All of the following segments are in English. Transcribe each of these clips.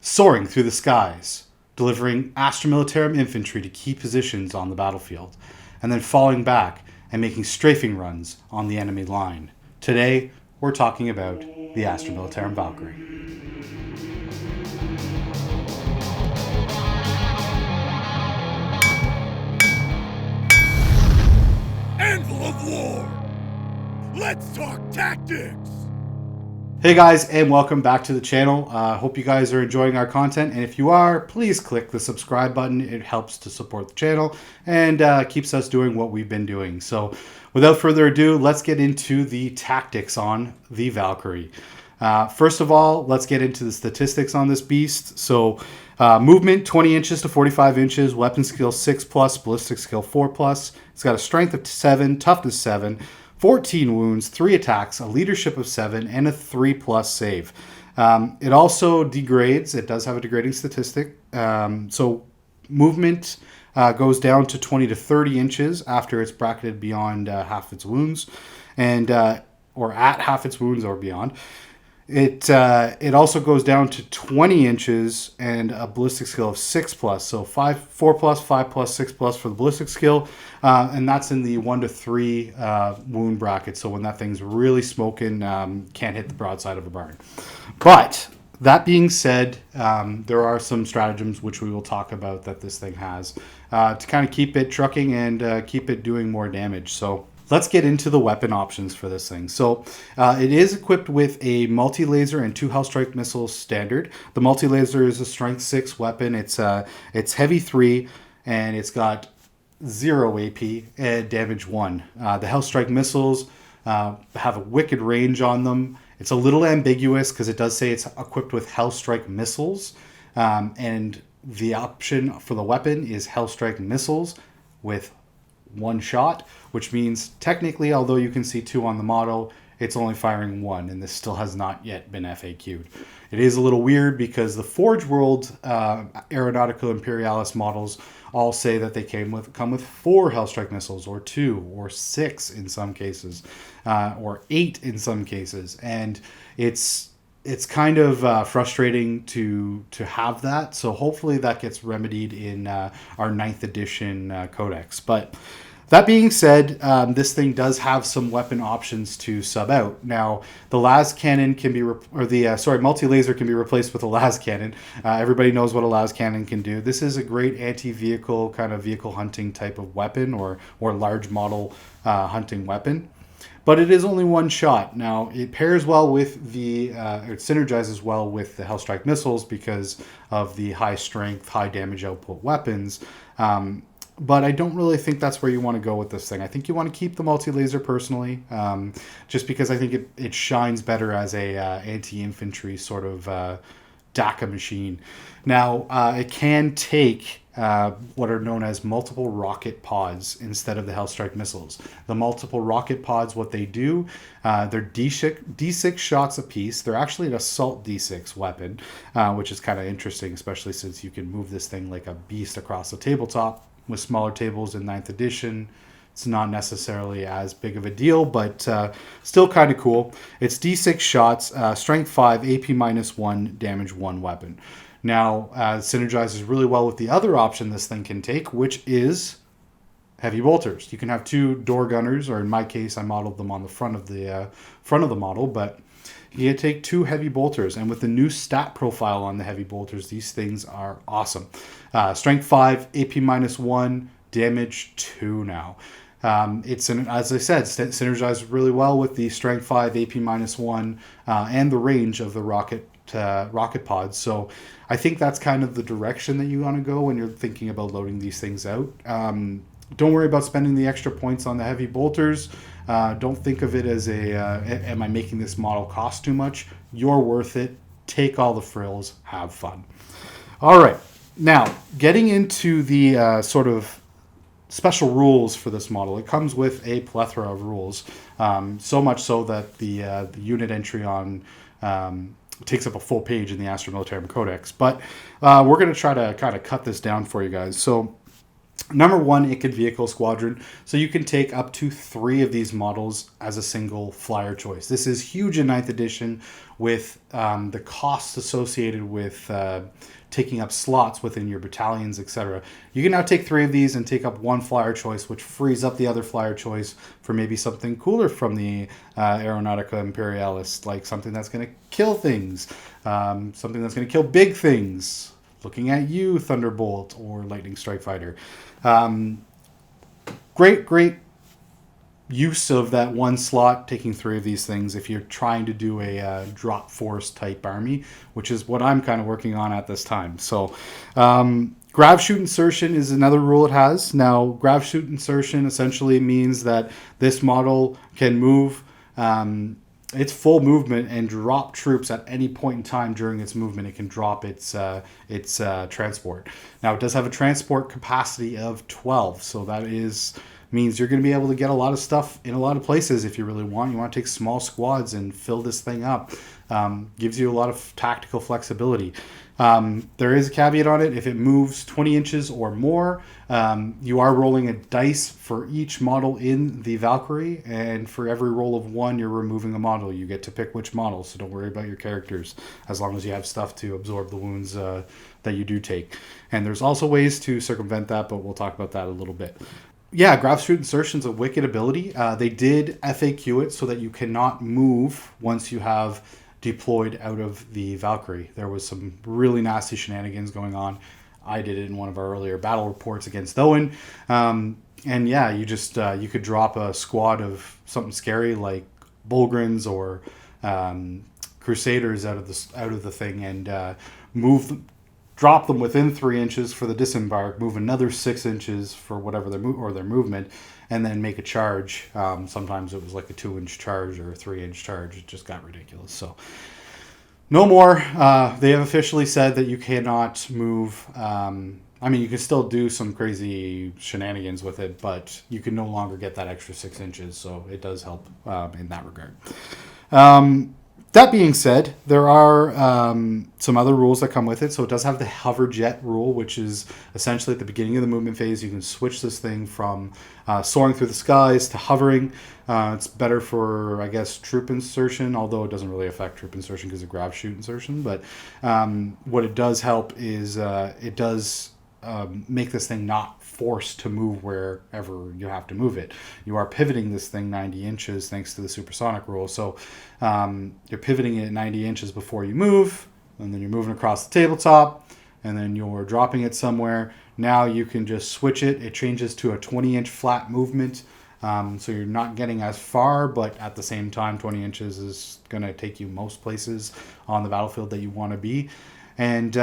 soaring through the skies, delivering Astra Militarum infantry to key positions on the battlefield, and then falling back and making strafing runs on the enemy line. Today, we're talking about the Astra Militarum Valkyrie. Anvil of War! Let's talk tactics! Hey guys, and welcome back to the channel. Hope you guys are enjoying our content, and if you are, please click the subscribe button. It helps to support the channel and keeps us doing what we've been doing. So without further ado, let's get into the tactics on the Valkyrie. First of all, let's get into the statistics on this beast. So movement 20 inches to 45 inches, weapon skill 6+, ballistic skill 4+. It's got a strength of 7, toughness 7, 14 wounds, 3 attacks, a leadership of 7, and a 3+ save. It also degrades. It does have a degrading statistic. So movement goes down to 20 to 30 inches after it's bracketed beyond half its wounds, and or at half its wounds or beyond. It also goes down to 20 inches and a ballistic skill of 6+. So 4+, 5+, 6+ for the ballistic skill, and that's in the 1 to 3 wound bracket. So when that thing's really smoking, can't hit the broadside of a barn. But that being said, there are some stratagems which we will talk about that this thing has to kind of keep it trucking and keep it doing more damage. So let's get into the weapon options for this thing. So it is equipped with a multi-laser and 2 Hellstrike missiles standard. The multi-laser is a strength 6 weapon. It's heavy 3, and it's got 0 AP and damage 1. The Hellstrike missiles have a wicked range on them. It's a little ambiguous because it does say it's equipped with Hellstrike missiles, and the option for the weapon is Hellstrike missiles with 1 shot, which means technically, although you can see 2 on the model, it's only firing 1, and this still has not yet been FAQ'd. It is a little weird because the Forge World Aeronautical Imperialis models all say that they come with 4 Hellstrike missiles, or 2, or 6 in some cases, or 8 in some cases, and it's kind of frustrating to have that. So hopefully that gets remedied in our 9th edition codex. But that being said, this thing does have some weapon options to sub out. Now, the las cannon can be, multi-laser can be replaced with a las cannon. Everybody knows what a las cannon can do. This is a great anti-vehicle, kind of vehicle hunting type of weapon, or large model hunting weapon. But it is only 1 shot. Now, it pairs well with it synergizes well with the Hellstrike missiles because of the high strength, high damage output weapons. But I don't really think that's where you want to go with this thing. I think you want to keep the multi-laser personally, just because I think it shines better as a anti-infantry sort of DACA machine. Now, it can take what are known as multiple rocket pods instead of the Hellstrike missiles. The multiple rocket pods, what they do, they're D6 shots apiece. They're actually an assault D6 weapon, which is kind of interesting, especially since you can move this thing like a beast across the tabletop. With smaller tables in 9th edition, it's not necessarily as big of a deal, but still kind of cool. It's D6 shots, strength 5, AP -1, damage 1 weapon. Now, synergizes really well with the other option this thing can take, which is heavy bolters. You can have 2 door gunners, or in my case, I modeled them on the front of the model, but you can take 2 heavy bolters, and with the new stat profile on the heavy bolters, these things are awesome. Strength 5, AP -1, damage 2 now. As I said, synergizes really well with the strength 5, AP -1, and the range of the rocket pods. So I think that's kind of the direction that you want to go when you're thinking about loading these things out. Don't worry about spending the extra points on the heavy bolters. Don't think of it as am I making this model cost too much? You're worth it. Take all the frills. Have fun. All right. Now, getting into the sort of special rules for this model. It comes with a plethora of rules, so much so that the unit entry on takes up a full page in the Astra Militarum Codex. But we're going to try to kind of cut this down for you guys. So Number one, it can vehicle squadron. So you can take up to 3 of these models as a single flyer choice. This is huge in 9th edition with the costs associated with taking up slots within your battalions, etc. You can now take 3 of these and take up 1 flyer choice, which frees up the other flyer choice for maybe something cooler from the Aeronautica Imperialis, like something that's going to kill things, something that's going to kill big things. Looking at you, Thunderbolt or Lightning Strike Fighter. Great use of that 1 slot, taking 3 of these things if you're trying to do a drop force type army, which is what I'm kind of working on at this time. So Grassroot Insertion is another rule it has. Now, Grassroot Insertion essentially means that this model can move its full movement and drop troops at any point in time during its movement. It can drop its transport. Now, it does have a transport capacity of 12, so that means you're going to be able to get a lot of stuff in a lot of places if you really want. You want to take small squads and fill this thing up. Gives you a lot of tactical flexibility. There is a caveat on it. If it moves 20 inches or more, you are rolling a dice for each model in the Valkyrie, and for every roll of 1, you're removing a model. You get to pick which model, so don't worry about your characters, as long as you have stuff to absorb the wounds that you do take. And there's also ways to circumvent that, but we'll talk about that a little bit. Yeah, Grassroot Insertion's a wicked ability. They did FAQ it so that you cannot move once you have deployed out of the Valkyrie. There was some really nasty shenanigans going on. I did it in one of our earlier battle reports against Owen. And yeah, you could drop a squad of something scary like Bulgrins or Crusaders out of the thing and drop them within 3 inches for the disembark, move another 6 inches for whatever their movement, and then make a charge. Sometimes it was like a 2-inch charge or a 3-inch charge. It just got ridiculous. So no more. They have officially said that you cannot move. I mean, you can still do some crazy shenanigans with it, but you can no longer get that extra 6 inches. So it does help in that regard. That being said, there are some other rules that come with it. So it does have the hover jet rule, which is essentially at the beginning of the movement phase, you can switch this thing from soaring through the skies to hovering. It's better for, I guess, troop insertion, although it doesn't really affect troop insertion because of Grassroot Insertion. But what it does help is it does make this thing not forced to move wherever you have to move it. You are pivoting this thing 90 inches thanks to the supersonic rule. So you're pivoting it 90 inches before you move, and then you're moving across the tabletop, and then you're dropping it somewhere. Now you can just switch it. It changes to a 20-inch flat movement. So you're not getting as far, but at the same time, 20 inches is going to take you most places on the battlefield that you want to be. And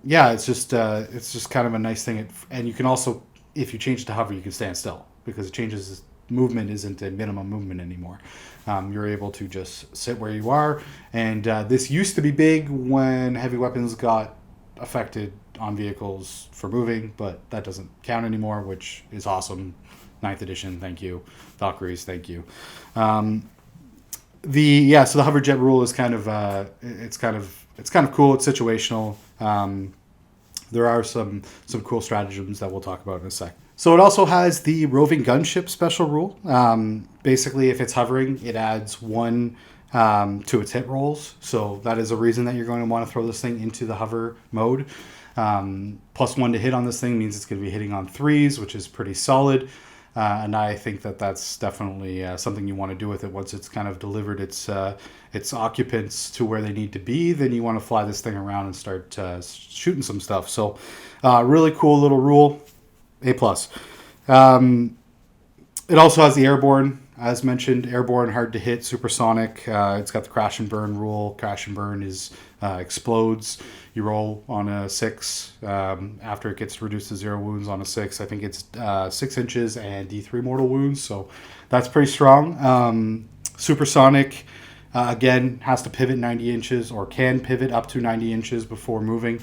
yeah, it's just kind of a nice thing. And you can also, if you change it to hover, you can stand still because it changes. Movement isn't a minimum movement anymore. You're able to just sit where you are. And this used to be big when heavy weapons got affected on vehicles for moving, but that doesn't count anymore, which is awesome. 9th edition, thank you. Valkyries, thank you. So the hover jet rule is kind of it's kind of cool. It's situational. There are some cool stratagems that we'll talk about in a sec. So it also has the roving gunship special rule. Basically, if it's hovering, it adds 1 to its hit rolls. So that is a reason that you're going to want to throw this thing into the hover mode. +1 to hit on this thing means it's going to be hitting on 3s, which is pretty solid. And I think that that's definitely something you want to do with it. Once it's kind of delivered its occupants to where they need to be, then you want to fly this thing around and start shooting some stuff. So really cool little rule. A+. It also has the airborne, as mentioned, airborne, hard to hit, supersonic. It's got the crash and burn rule. Crash and burn is explodes. You roll on a 6 after it gets reduced to 0 wounds on a 6. I think it's 6 inches and D3 mortal wounds, so that's pretty strong. Supersonic, again, has to pivot 90 inches or can pivot up to 90 inches before moving.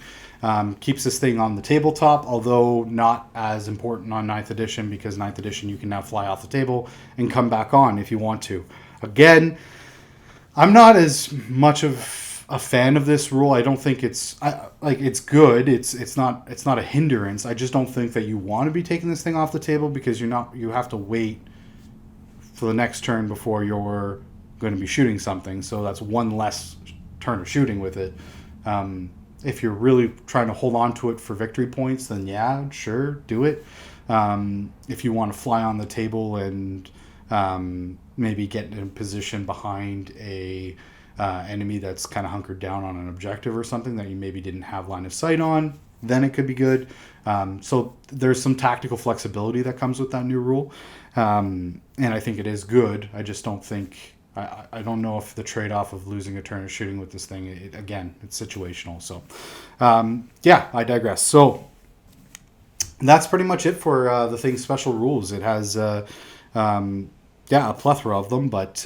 Keeps this thing on the tabletop, although not as important on 9th edition, because 9th edition you can now fly off the table and come back on if you want to. Again, I'm not as much of a fan of this rule. I don't think it's it's good. It's not a hindrance. I just don't think that you want to be taking this thing off the table because you have to wait for the next turn before you're going to be shooting something. So that's one less turn of shooting with it. If you're really trying to hold on to it for victory points, then yeah, sure, do it. If you want to fly on the table and maybe get in a position behind a enemy that's kind of hunkered down on an objective or something that you maybe didn't have line of sight on, then it could be good. So there's some tactical flexibility that comes with that new rule. And I think it is good. I just don't think... I don't know if the trade-off of losing a turn of shooting with this thing, it's situational. So, yeah, I digress. So that's pretty much it for the thing's special rules. It has, a plethora of them, but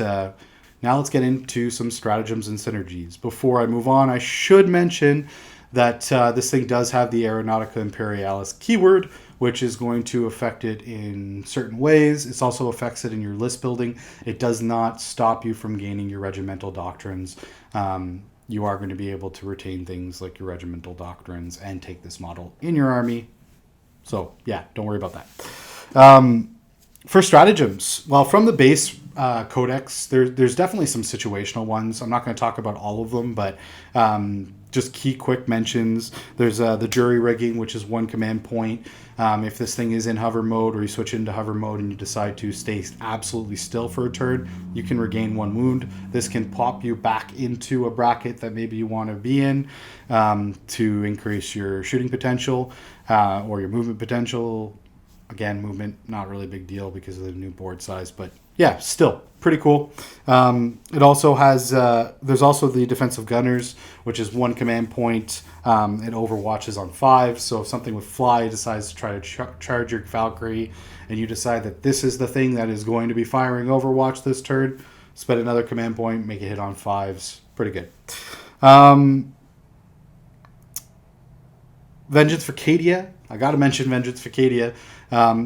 now let's get into some stratagems and synergies. Before I move on, I should mention that this thing does have the Aeronautica Imperialis keyword, which is going to affect it in certain ways. It also affects it in your list building. It does not stop you from gaining your regimental doctrines. You are going to be able to retain things like your regimental doctrines and take this model in your army. So yeah, don't worry about that. For stratagems, well, from the base codex, there's definitely some situational ones. I'm not going to talk about all of them, but just key quick mentions. There's the jury rigging, which is one command point. If this thing is in hover mode or you switch into hover mode and you decide to stay absolutely still for a turn, you can regain 1 wound. This can pop you back into a bracket that maybe you want to be in to increase your shooting potential or your movement potential. Again, movement, not really a big deal because of the new board size, but yeah, still pretty cool. It also has, there's also the defensive gunners, which is 1 command point. It overwatches on 5. So if something with fly decides to try to charge your Valkyrie and you decide that this is the thing that is going to be firing overwatch this turn, spend another command point, make it hit on 5s. Pretty good. Vengeance for Cadia. I got to mention Vengeance for Cadia.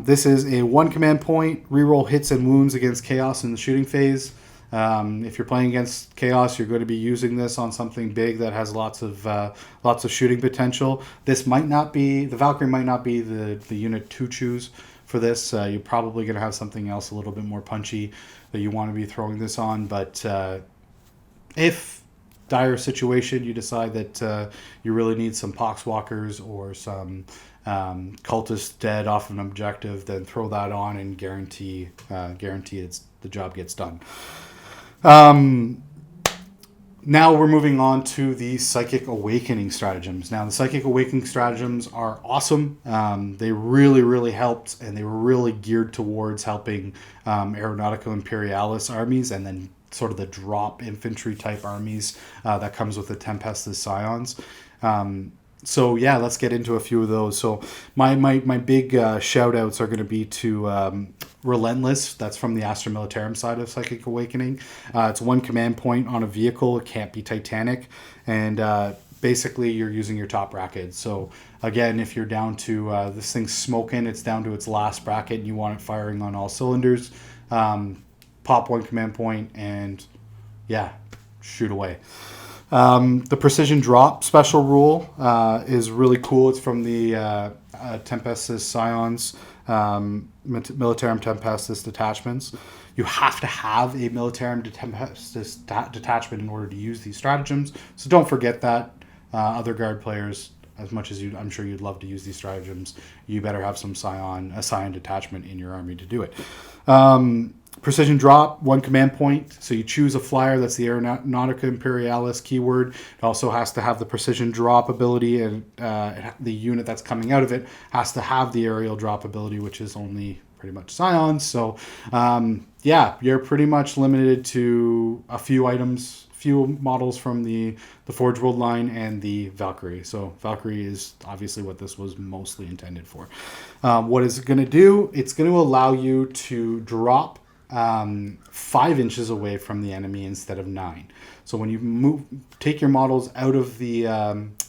This is a 1 command point, reroll hits and wounds against Chaos in the shooting phase. If you're playing against Chaos, you're going to be using this on something big that has lots of shooting potential. This might not be, the Valkyrie might not be the unit to choose for this. You're probably going to have something else a little bit more punchy that you want to be throwing this on. But if dire situation, you decide that you really need some poxwalkers or some cultists dead off of an objective, then throw that on and guarantee the job gets done. Now we're moving on to the Psychic Awakening stratagems. Now the Psychic Awakening stratagems are awesome. They really helped, and they were really geared towards helping Aeronautica Imperialis armies, and then sort of the drop infantry type armies that comes with the Tempestus Scions. So yeah, let's get into a few of those. So my big shout outs are going to be to Relentless. That's from the Astra Militarum side of Psychic Awakening. It's 1 command point on a vehicle. It can't be Titanic. And basically you're using your top bracket. So again, if you're down to this thing's smoking, it's down to its last bracket and you want it firing on all cylinders, pop 1 command point and yeah, shoot away. The precision drop special rule is really cool. It's from the Tempestus Scions, Militarum Tempestus detachments. You have to have a Militarum Tempestus detachment in order to use these stratagems. So don't forget that. Other guard players, as much as I'm sure you'd love to use these stratagems, you better have some a Scion detachment in your army to do it. Precision drop, 1 command point. So you choose a flyer, that's the Aeronautica Imperialis keyword. It also has to have the precision drop ability, and the unit that's coming out of it has to have the aerial drop ability, which is only pretty much Scions. So yeah, you're pretty much limited to a few items, few models from the Forge World line and the Valkyrie. So Valkyrie is obviously what this was mostly intended for. What is it going to do? It's going to allow you to drop 5 inches away from the enemy instead of 9. So when you take your models out of the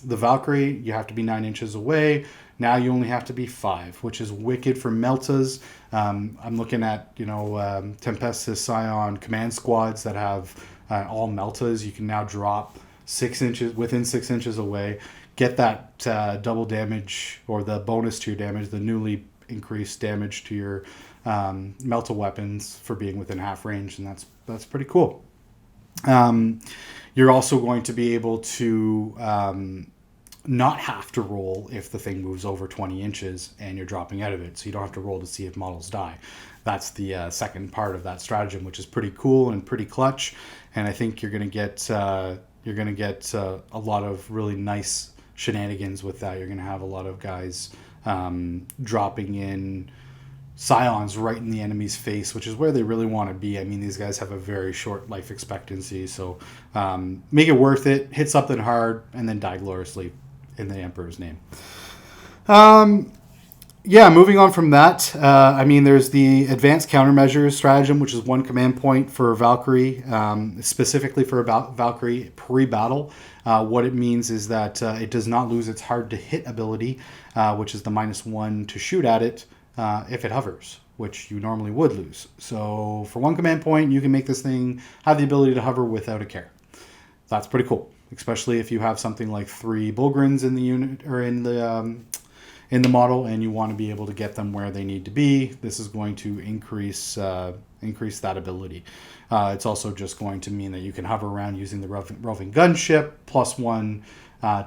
Valkyrie, you have to be 9 inches away. Now you only have to be 5, which is wicked for Meltas. I'm looking at Tempestus Scion command squads that have all Meltas. You can now drop within 6 inches away, get that double damage or the bonus to your damage, the newly increased damage to your melta weapons for being within half range, and that's pretty cool. You're also going to be able to not have to roll if the thing moves over 20 inches and you're dropping out of it, so you don't have to roll to see if models die. That's the second part of that stratagem, which is pretty cool and pretty clutch, and I think you're going to get a lot of really nice shenanigans with that. You're going to have a lot of guys dropping in scions right in the enemy's face, which is where they really want to be. I mean, these guys have a very short life expectancy, so make it worth it. Hit something hard and then die gloriously in the Emperor's name. Yeah, moving on from that, I mean, there's the Advanced Countermeasure Stratagem, which is 1 command point for Valkyrie, specifically for Valkyrie pre-battle. What it means is that it does not lose its hard-to-hit ability, which is the -1 to shoot at it if it hovers, which you normally would lose. So for 1 command point, you can make this thing have the ability to hover without a care. That's pretty cool, especially if you have something like 3 Bullgrins in the unit or in the model, and you want to be able to get them where they need to be. This is going to increase that ability. It's also just going to mean that you can hover around using the roving gunship, +1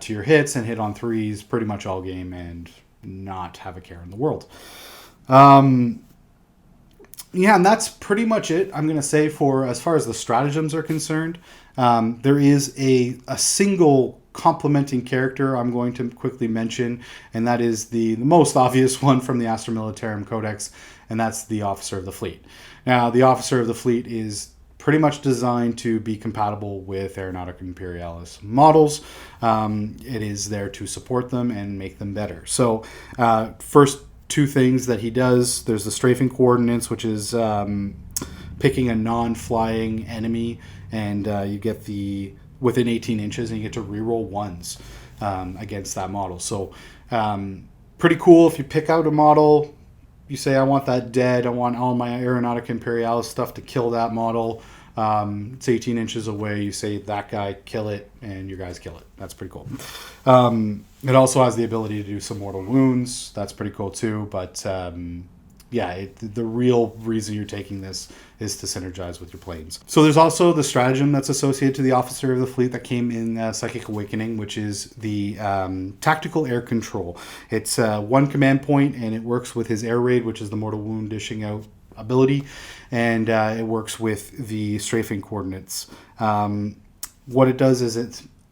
to your hits, and hit on 3s pretty much all game and not have a care in the world. Yeah, and that's pretty much it, I'm going to say, for as far as the stratagems are concerned. There is a single complementing character I'm going to quickly mention, and that is the most obvious one from the Astra Militarum Codex, and that's the Officer of the Fleet. Now, the Officer of the Fleet is pretty much designed to be compatible with Aeronautica Imperialis models. It is there to support them and make them better. So, first 2 things that he does, there's the Strafing Coordinates, which is picking a non-flying enemy, and you get the within 18 inches, and you get to reroll 1s against that model. So pretty cool. If you pick out a model, you say, I want that dead, I want all my Aeronautica Imperialis stuff to kill that model. It's 18 inches away, you say, that guy, kill it, and your guys kill it. That's pretty cool. It also has the ability to do some mortal wounds. That's pretty cool too, but yeah, the real reason you're taking this is to synergize with your planes. So there's also the stratagem that's associated to the Officer of the Fleet that came in Psychic Awakening, which is the Tactical Air Control. It's 1 command point, and it works with his Air Raid, which is the mortal wound dishing out ability, and it works with the Strafing Coordinates. What it does is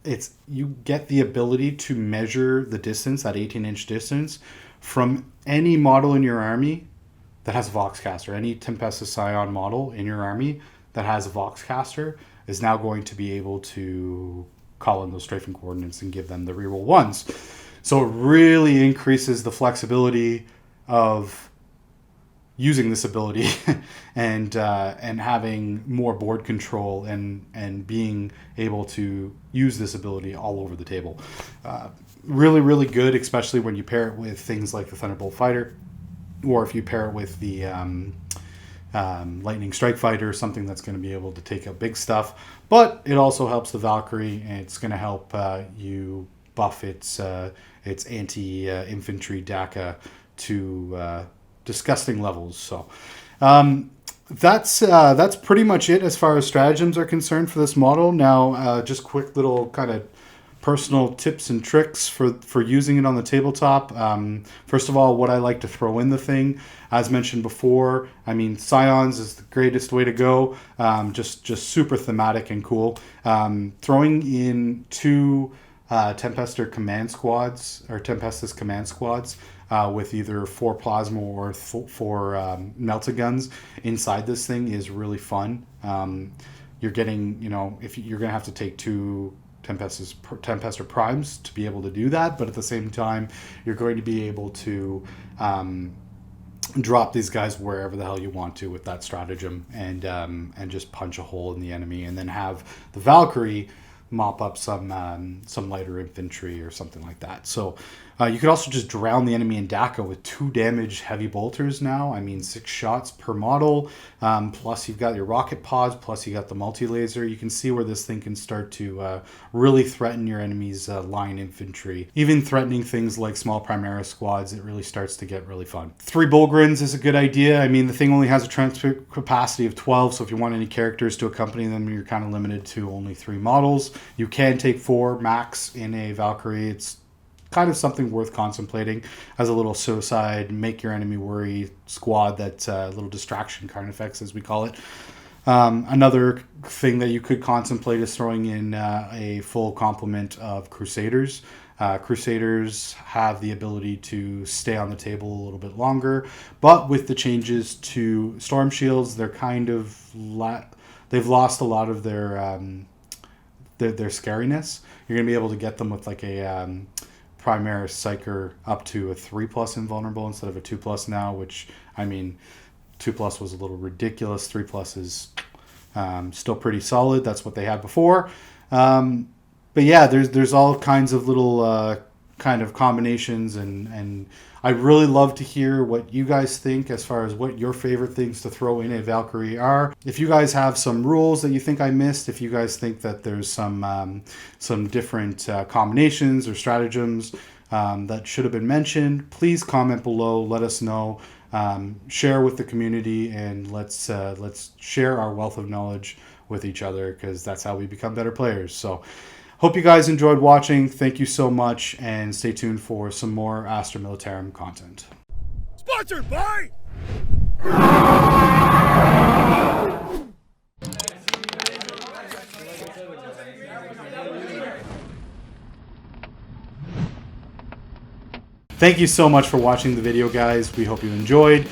it's you get the ability to measure the distance, that 18-inch distance, from any model in your army that has a Voxcaster. Any Tempestus Scion model in your army that has a Voxcaster is now going to be able to call in those Strafing Coordinates and give them the reroll 1s. So it really increases the flexibility of using this ability and having more board control and being able to use this ability all over the table. Really, really good, especially when you pair it with things like the Thunderbolt Fighter, or if you pair it with the Lightning Strike Fighter, something that's going to be able to take out big stuff. But it also helps the Valkyrie, and it's going to help you buff its anti-infantry DACA to disgusting levels. So that's pretty much it as far as stratagems are concerned for this model. Now, just quick little kind of personal tips and tricks for using it on the tabletop. First of all, what I like to throw in the thing, as mentioned before, I mean, Scions is the greatest way to go. Just super thematic and cool. Throwing in 2 Tempestor command squads, or Tempestus command squads, with either 4 plasma or 4 melta guns inside this thing is really fun. You're getting, if you're going to have to take 2 Tempestor primes to be able to do that, but at the same time, you're going to be able to drop these guys wherever the hell you want to with that stratagem, and just punch a hole in the enemy, and then have the Valkyrie mop up some lighter infantry or something like that. So you could also just drown the enemy in DACA with 2 damage heavy bolters now. I mean, 6 shots per model. Plus you've got your rocket pods, plus you got the multi-laser. You can see where this thing can start to really threaten your enemy's line infantry. Even threatening things like small Primera squads, it really starts to get really fun. 3 Bullgrins is a good idea. I mean, the thing only has a transfer capacity of 12, so if you want any characters to accompany them, you're kind of limited to only 3 models. You can take 4 max in a Valkyrie. It's kind of something worth contemplating as a little suicide, make your enemy worry squad, that little distraction kind of effects, as we call it. Another thing that you could contemplate is throwing in a full complement of Crusaders. Crusaders have the ability to stay on the table a little bit longer, but with the changes to Storm Shields, they're kind of they've lost a lot of their scariness. You're going to be able to get them with like a Primera Psyker up to a 3+ invulnerable instead of a 2+ now, which, I mean, 2+ was a little ridiculous. 3+ is still pretty solid. That's what they had before. But yeah, there's all kinds of little kind of combinations, and I'd really love to hear what you guys think as far as what your favorite things to throw in a Valkyrie are. If you guys have some rules that you think I missed, if you guys think that there's some different combinations or stratagems that should have been mentioned, please comment below. Let us know. Share with the community, and let's share our wealth of knowledge with each other, because that's how we become better players. So hope you guys enjoyed watching. Thank you so much, and stay tuned for some more Astra Militarum content. Sponsored by... Thank you so much for watching the video, guys. We hope you enjoyed.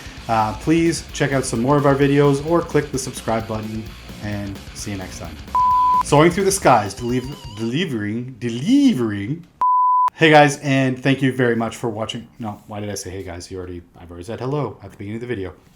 Please check out some more of our videos, or click the subscribe button, and see you next time. Soaring through the skies, delivering. Hey guys, and thank you very much for watching. No, why did I say hey guys? I've already said hello at the beginning of the video.